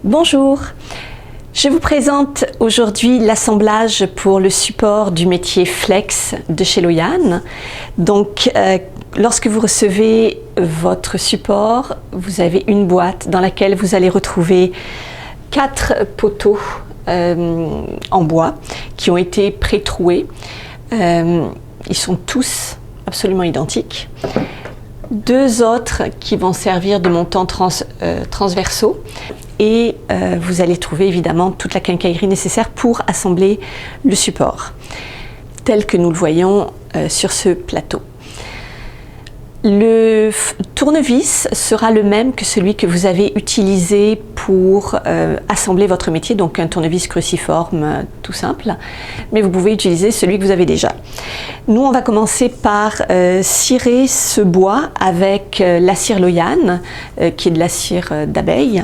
Bonjour, je vous présente aujourd'hui l'assemblage pour le support du métier Flex de chez Loyan. Donc, lorsque vous recevez votre support, vous avez une boîte dans laquelle vous allez retrouver 4 poteaux en bois qui ont été pré-troués. Ils sont tous absolument identiques. 2 autres qui vont servir de montants transversaux. Et vous allez trouver évidemment toute la quincaillerie nécessaire pour assembler le support, tel que nous le voyons sur ce plateau. Le tournevis sera le même que celui que vous avez utilisé pour assembler votre métier, donc un tournevis cruciforme tout simple, mais vous pouvez utiliser celui que vous avez déjà. Nous, on va commencer par cirer ce bois avec la cire Loyan, qui est de la cire d'abeille.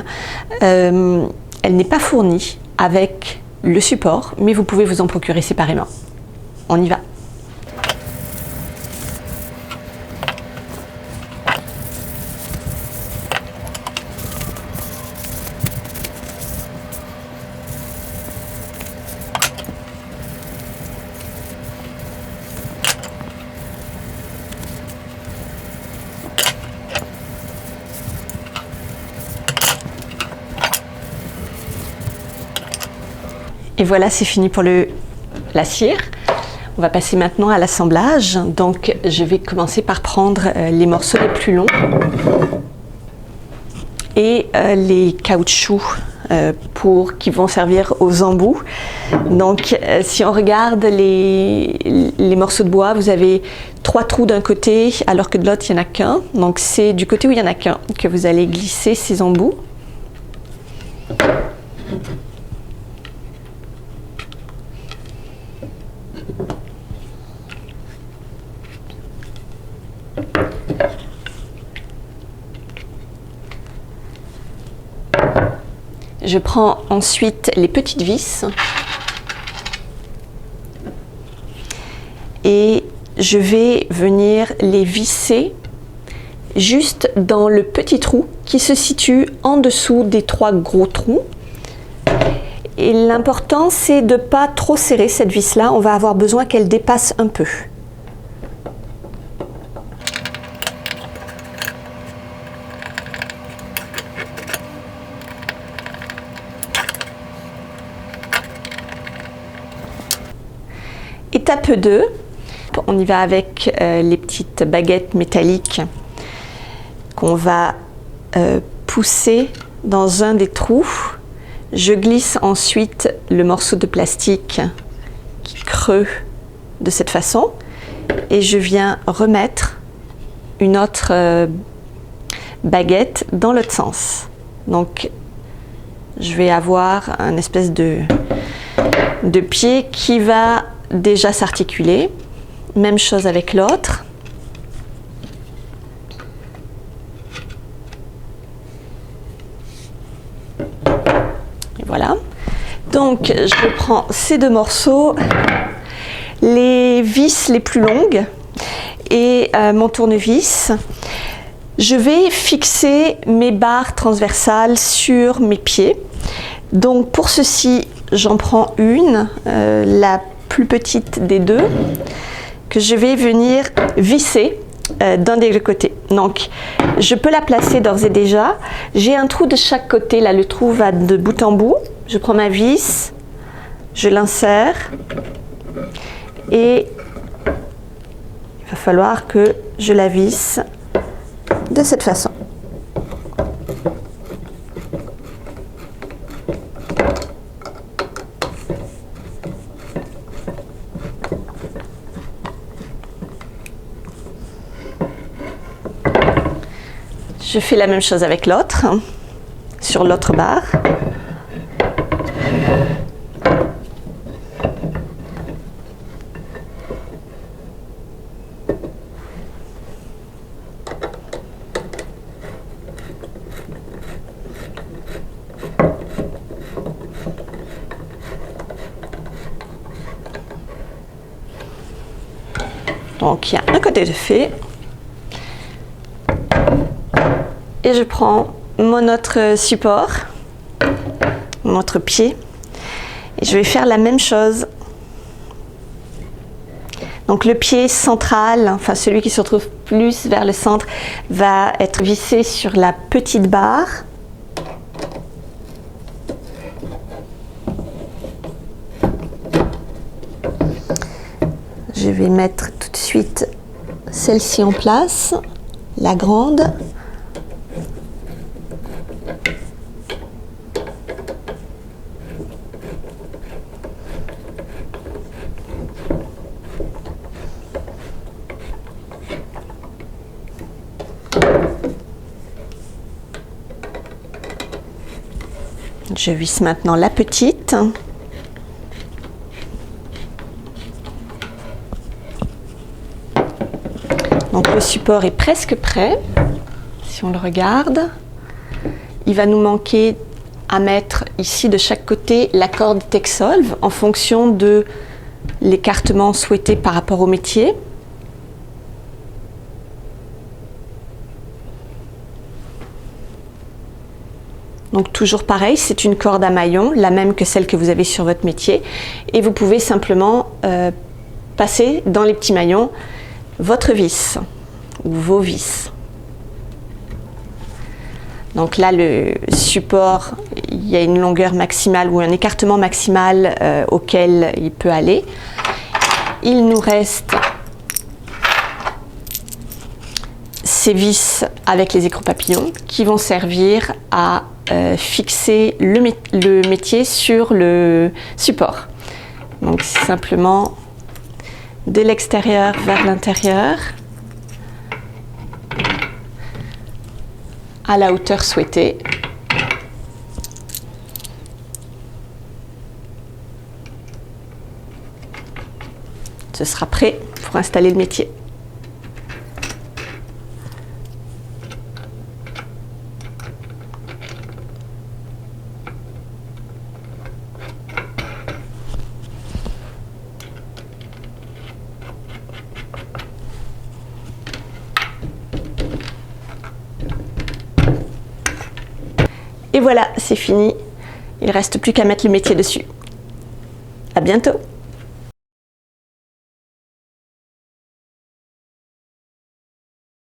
Elle n'est pas fournie avec le support, mais vous pouvez vous en procurer séparément. On y va. Et voilà, c'est fini pour la cire. On va passer maintenant à l'assemblage. Donc, je vais commencer par prendre les morceaux les plus longs et les caoutchoucs qui vont servir aux embouts. Donc, si on regarde les morceaux de bois, vous avez 3 trous d'un côté, alors que de l'autre, il n'y en a qu'un. Donc, c'est du côté où il n'y en a qu'un que vous allez glisser ces embouts. Je prends ensuite les petites vis et je vais venir les visser juste dans le petit trou qui se situe en dessous des 3 gros trous. Et l'important, c'est de ne pas trop serrer cette vis-là. On va avoir besoin qu'elle dépasse un peu. Étape 2, on y va avec les petites baguettes métalliques qu'on va pousser dans un des trous. Je glisse ensuite le morceau de plastique qui creuse de cette façon et je viens remettre une autre baguette dans l'autre sens. Donc, je vais avoir un espèce de pied qui va déjà s'articuler. Même chose avec l'autre. Et voilà. Donc, je prends ces 2 morceaux, les vis les plus longues et mon tournevis. Je vais fixer mes barres transversales sur mes pieds. Donc, pour ceci, j'en prends une, la plus petite des 2, que je vais venir visser d'un des 2 côtés. Donc, je peux la placer d'ores et déjà. J'ai un trou de chaque côté. Là, le trou va de bout en bout. Je prends ma vis, je l'insère et il va falloir que je la visse de cette façon. Je fais la même chose avec l'autre, sur l'autre barre. Donc il y a un côté de fait. Et je prends mon autre support notre pied. Et je vais faire la même chose. Donc le pied central, enfin celui qui se retrouve plus vers le centre, va être vissé sur la petite barre. Je vais mettre tout de suite celle-ci en place, la grande. Je visse maintenant la petite. Donc le support est presque prêt. Si on le regarde, il va nous manquer à mettre ici de chaque côté la corde Texsolv en fonction de l'écartement souhaité par rapport au métier. Donc toujours pareil, c'est une corde à maillon, la même que celle que vous avez sur votre métier. Et vous pouvez simplement passer dans les petits maillons votre vis ou vos vis. Donc là, le support, il y a une longueur maximale ou un écartement maximal auquel il peut aller. Il nous reste ces vis avec les écrous papillons qui vont servir à fixer le métier sur le support. Donc c'est simplement de l'extérieur vers l'intérieur à la hauteur souhaitée. Ce sera prêt pour installer le métier. Et voilà, c'est fini. Il ne reste plus qu'à mettre le métier dessus. À bientôt!